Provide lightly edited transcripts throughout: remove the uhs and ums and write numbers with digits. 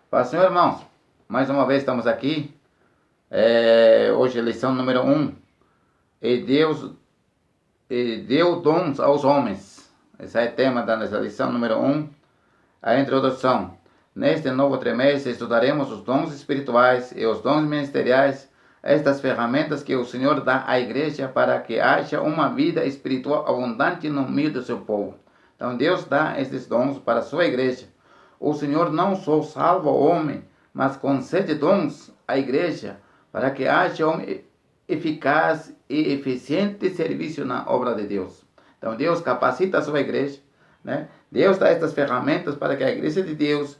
Paz, Senhor, irmãos, mais uma vez estamos aqui. Hoje, lição número 1. E Deus deu dons aos homens. Esse é o tema da nossa lição número 1. A introdução. Neste novo trimestre, estudaremos os dons espirituais e os dons ministeriais, estas ferramentas que o Senhor dá à igreja para que haja uma vida espiritual abundante no meio do seu povo. Então, Deus dá esses dons para a sua igreja. O Senhor não só salva o homem, mas concede dons à igreja para que haja um eficaz e eficiente serviço na obra de Deus. Então, Deus capacita a sua igreja, né? Deus dá estas ferramentas para que a igreja de Deus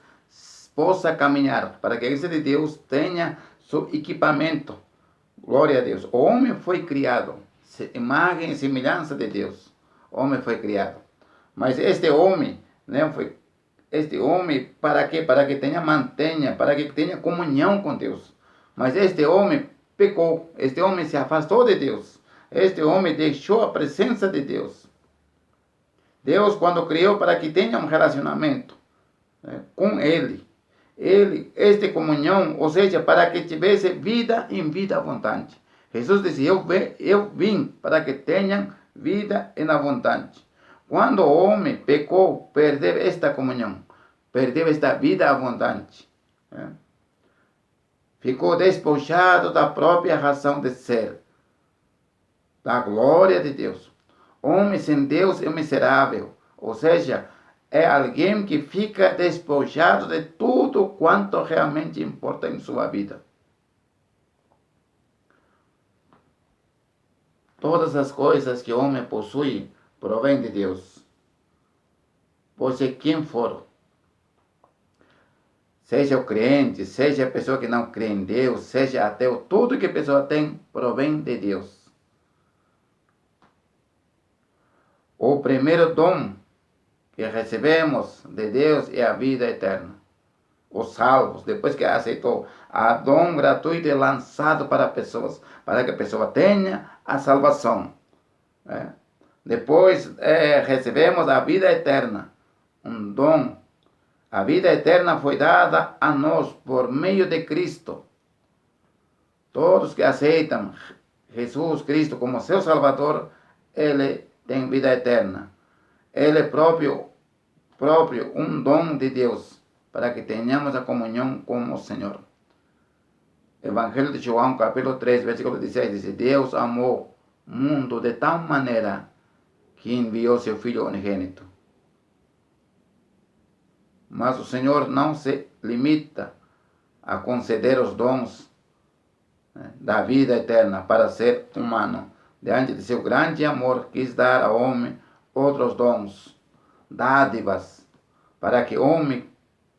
possa caminhar, para que a igreja de Deus tenha seu equipamento. Glória a Deus. O homem foi criado, imagem e semelhança de Deus. O homem foi criado. Mas este homem, né, para quê? Para que mantenha, para que tenha comunhão com Deus. Mas este homem pecou, este homem se afastou de Deus. Este homem deixou a presença de Deus. Deus, quando criou, para que tenha um relacionamento, né, com Ele. Esta comunhão, ou seja, para que tivesse vida em vida abundante. Jesus disse, eu vim para que tenham vida em abundante. Quando o homem pecou, perdeu esta comunhão, perdeu esta vida abundante, né? Ficou despojado da própria razão de ser, da glória de Deus. Homem sem Deus é miserável, ou seja, é alguém que fica despojado de tudo quanto realmente importa em sua vida. Todas as coisas que o homem possui provém de Deus. Pois quem for, seja o crente, seja a pessoa que não crê em Deus, seja ateu, tudo que a pessoa tem provém de Deus. O primeiro dom que recebemos de Deus é a vida eterna. Os salvos, depois que aceitou, a dom gratuito é lançado para pessoas, para que a pessoa tenha a salvação, né? Depois recebemos a vida eterna, um dom. A vida eterna foi dada a nós por meio de Cristo. Todos que aceitam Jesus Cristo como seu Salvador, ele tem vida eterna. Ele é próprio um dom de Deus, para que tenhamos a comunhão com o Senhor. Evangelho de João, capítulo 3, versículo 16, diz, Deus amou o mundo de tal maneira que enviou seu Filho unigênito. Mas o Senhor não se limita a conceder os dons, né, da vida eterna para ser humano. Diante de seu grande amor, quis dar ao homem outros dons, dádivas, para que o homem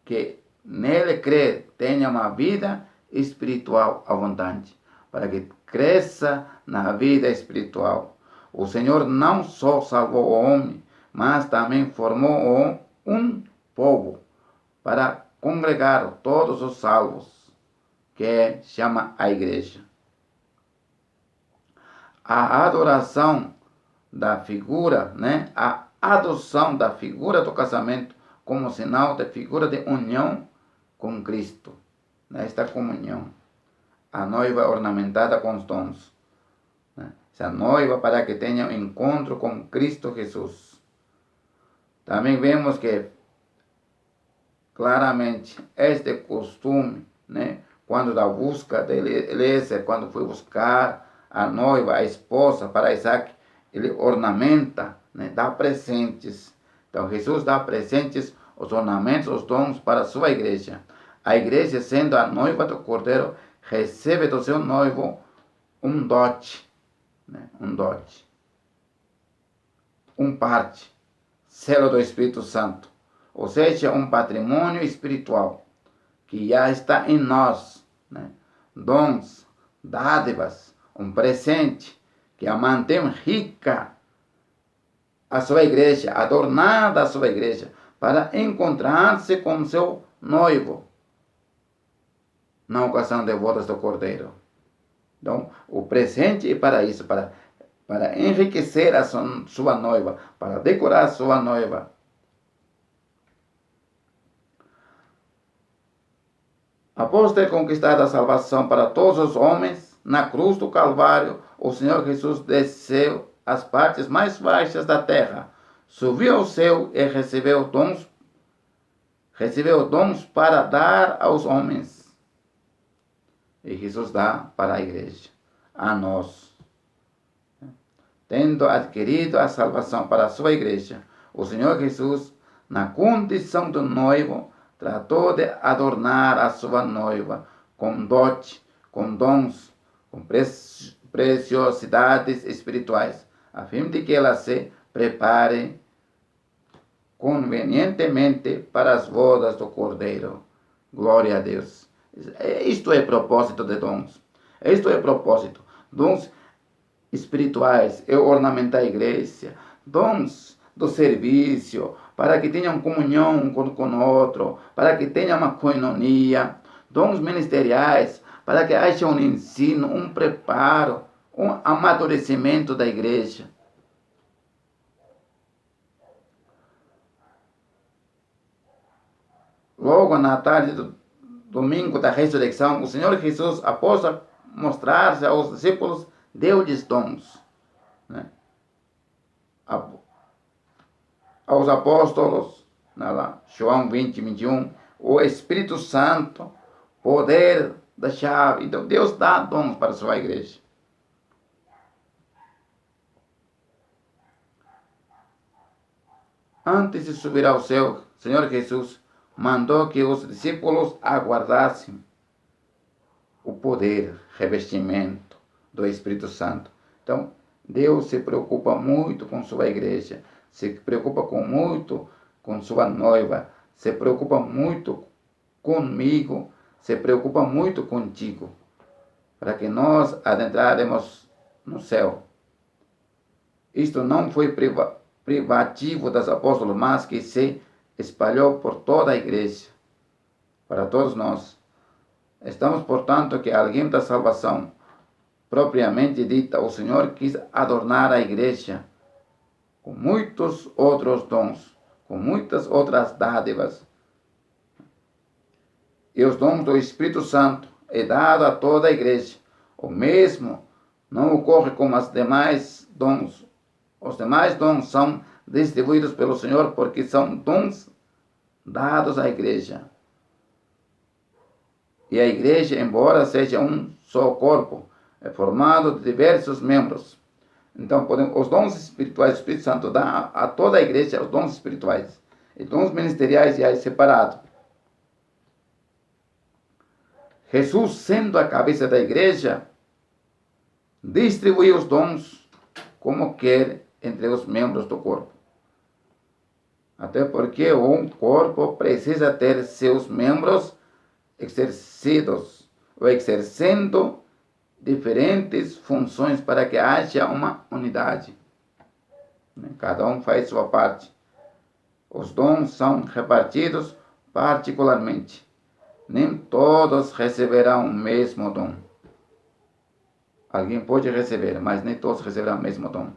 que nele crê tenha uma vida espiritual abundante, para que cresça na vida espiritual. O Senhor não só salvou o homem, mas também formou um povo para congregar todos os salvos, que chama a igreja. A adoração da figura, né? A adoção da figura do casamento como sinal da figura de união com Cristo, nesta comunhão. A noiva ornamentada com os dons, né? Essa noiva para que tenha um encontro com Cristo Jesus. Também vemos que claramente este costume, né, quando da busca de Eliezer, quando foi buscar a noiva, a esposa para Isaac, ele ornamenta, né, dá presentes. Então Jesus dá presentes, os ornamentos, os dons para a sua igreja. A igreja, sendo a noiva do Cordeiro, recebe do seu noivo um dote, né, um parte, selo do Espírito Santo. Ou seja, um patrimônio espiritual que já está em nós, né? Dons, dádivas, um presente que a mantém rica a sua igreja, adornada a sua igreja, para encontrar-se com seu noivo na ocasião de bodas do Cordeiro. Então, o presente é para isso, para enriquecer a sua noiva, para decorar a sua noiva. Após ter conquistado a salvação para todos os homens, na cruz do Calvário, o Senhor Jesus desceu às partes mais baixas da terra, subiu ao céu e recebeu dons para dar aos homens. E Jesus dá para a igreja, a nós. Tendo adquirido a salvação para a sua igreja, o Senhor Jesus, na condição de noivo, tratou de adornar a sua noiva com dote, com dons, com preciosidades espirituais, a fim de que ela se prepare convenientemente para as bodas do Cordeiro. Glória a Deus. Isto é propósito de dons. Isto é propósito. Dons espirituais é ornamentar a igreja. Dons do serviço, para que tenham comunhão um com o outro, para que tenham uma coinonia. Dons ministeriais, para que haja um ensino, um preparo, um amadurecimento da igreja. Logo na tarde do domingo da ressurreição, o Senhor Jesus, após mostrar-se aos discípulos, deu-lhes dons. Né? Aos apóstolos, João 20, 21, o Espírito Santo, poder da chave. Então Deus dá dons para a sua igreja. Antes de subir ao céu, o Senhor Jesus mandou que os discípulos aguardassem o poder, revestimento do Espírito Santo. Então, Deus se preocupa muito com sua igreja, se preocupa muito com sua noiva, se preocupa muito comigo, se preocupa muito contigo, para que nós adentraremos no céu. Isto não foi privativo dos apóstolos, mas que se espalhou por toda a igreja, para todos nós. Estamos, portanto, que alguém da salvação, propriamente dita, o Senhor quis adornar a igreja com muitos outros dons, com muitas outras dádivas. E os dons do Espírito Santo é dado a toda a igreja. O mesmo não ocorre com os demais dons. Os demais dons são distribuídos pelo Senhor porque são dons dados à igreja. E a igreja, embora seja um só corpo, é formado de diversos membros. Então, os dons espirituais, o Espírito Santo dá a toda a igreja os dons espirituais. E dons ministeriais já é separado. Jesus, sendo a cabeça da igreja, distribuiu os dons como quer entre os membros do corpo. Até porque um corpo precisa ter seus membros exercendo diferentes funções para que haja uma unidade. Cada um faz sua parte. Os dons são repartidos particularmente. Nem todos receberão o mesmo dom. Alguém pode receber, mas nem todos receberão o mesmo dom.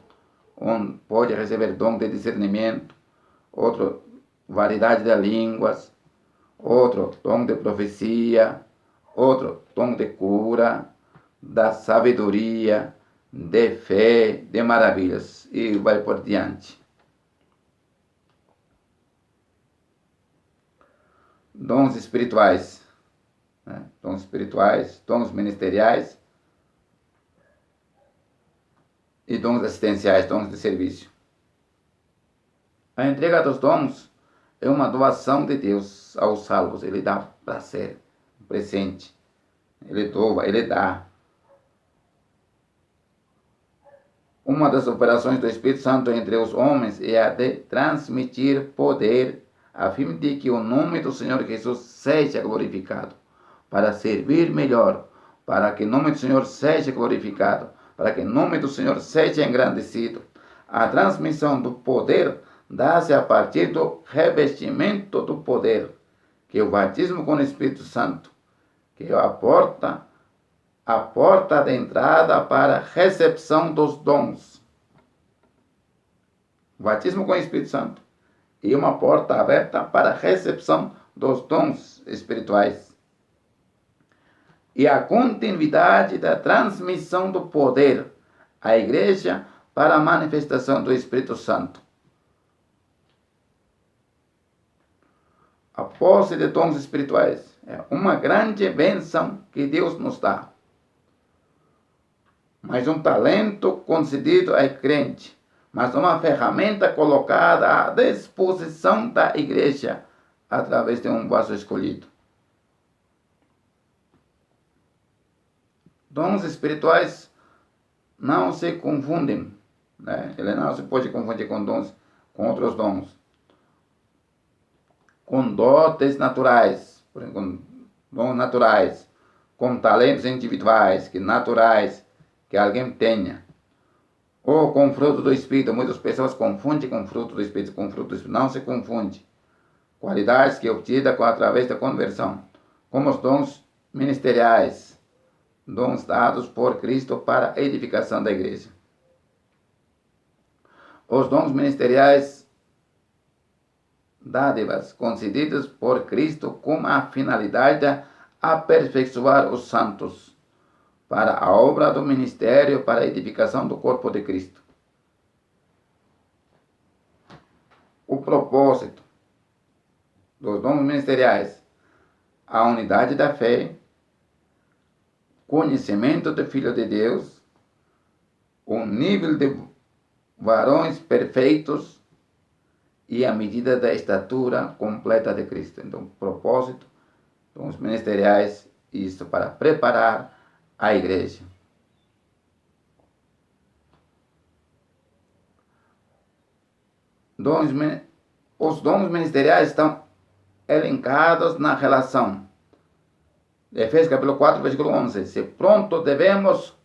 Um pode receber dom de discernimento, outro, variedade de línguas, outro, dom de profecia, outro, dom de cura, da sabedoria, de fé, de maravilhas, e vai por diante. Dons espirituais, né? Dons espirituais, dons ministeriais e dons assistenciais, dons de serviço. A entrega dos dons é uma doação de Deus aos salvos. Ele dá prazer, presente. Ele doa, ele dá. Uma das operações do Espírito Santo entre os homens é a de transmitir poder, a fim de que o nome do Senhor Jesus seja glorificado, para servir melhor, para que o nome do Senhor seja glorificado, para que o nome do Senhor seja engrandecido. A transmissão do poder dá-se a partir do revestimento do poder, que é o batismo com o Espírito Santo, que é a porta de entrada para a recepção dos dons. O batismo com o Espírito Santo é uma porta aberta para a recepção dos dons espirituais. e a continuidade da transmissão do poder à igreja para a manifestação do Espírito Santo. A posse de dons espirituais é uma grande bênção que Deus nos dá, mas um talento concedido ao crente, mas uma ferramenta colocada à disposição da igreja através de um vaso escolhido. Dons espirituais não se confundem, né? Ele não se pode confundir com com outros dons. Com dotes naturais, com dons naturais, com talentos individuais, naturais, que alguém tenha. Ou com fruto do Espírito. Muitas pessoas confundem com fruto do Espírito. Com fruto do Espírito não se confunde. Qualidades que é obtida através da conversão. Como os dons ministeriais. Dons dados por Cristo para a edificação da igreja. Os dons ministeriais, dádivas concedidas por Cristo com a finalidade de aperfeiçoar os santos para a obra do ministério, para a edificação do corpo de Cristo. O propósito dos dons ministeriais: a unidade da fé, conhecimento do Filho de Deus, o nível de varões perfeitos e a medida da estatura completa de Cristo. Então, propósito dos ministeriais, isso para preparar a igreja. Os dons ministeriais estão elencados na relação. Efésios capítulo 4, versículo 11. Se pronto devemos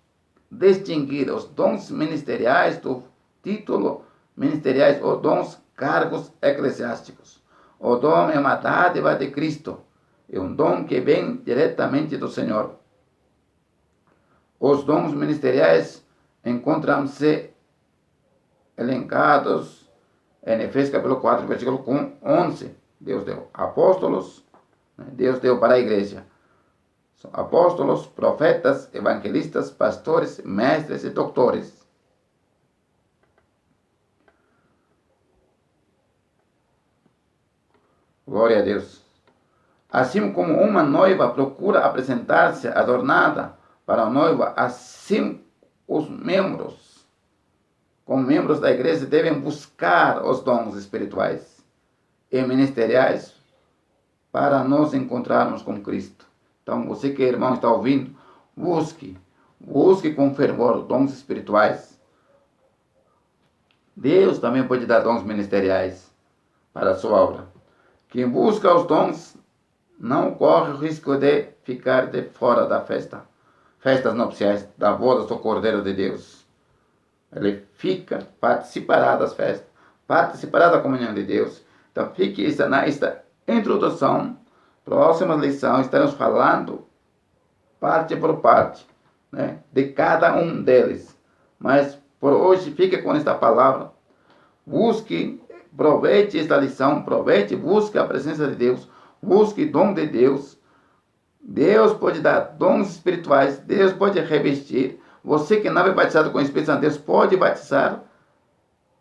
distinguir os dons ministeriais do título ministeriais ou dons cargos eclesiásticos. O dom é uma dádiva de Cristo. É um dom que vem diretamente do Senhor. Os dons ministeriais encontram-se elencados em Efésios capítulo 4, versículo 11. Deus deu apóstolos, Deus deu para a igreja. São apóstolos, profetas, evangelistas, pastores, mestres e doutores. Glória a Deus. Assim como uma noiva procura apresentar-se adornada para a noiva, assim os membros, como membros da igreja, devem buscar os dons espirituais e ministeriais para nos encontrarmos com Cristo. Então, você que, irmão, está ouvindo, busque com fervor dons espirituais. Deus também pode dar dons ministeriais para a sua obra. Quem busca os dons não corre o risco de ficar de fora da festas nupciais, da boda do Cordeiro de Deus. Ele participará das festas, participará da comunhão de Deus. Então, fique nesta introdução. Próxima lição, estaremos falando parte por parte, né, de cada um deles. Mas por hoje, fique com esta palavra. Busque, aproveite esta lição, busque a presença de Deus, busque o dom de Deus. Deus pode dar dons espirituais, Deus pode revestir. Você que não é batizado com o Espírito Santo, Deus pode batizar.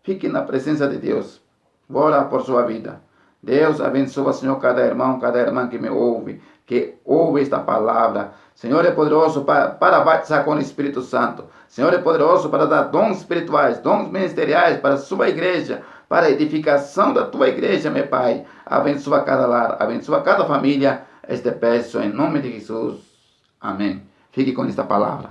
Fique na presença de Deus. Vou orar por sua vida. Deus abençoa, Senhor, cada irmão, cada irmã que me ouve, que ouve esta palavra. Senhor é poderoso para batizar com o Espírito Santo. Senhor é poderoso para dar dons espirituais, dons ministeriais para a sua igreja, para a edificação da tua igreja, meu Pai. Abençoa cada lar, abençoa cada família. Este peço em nome de Jesus. Amém. Fique com esta palavra.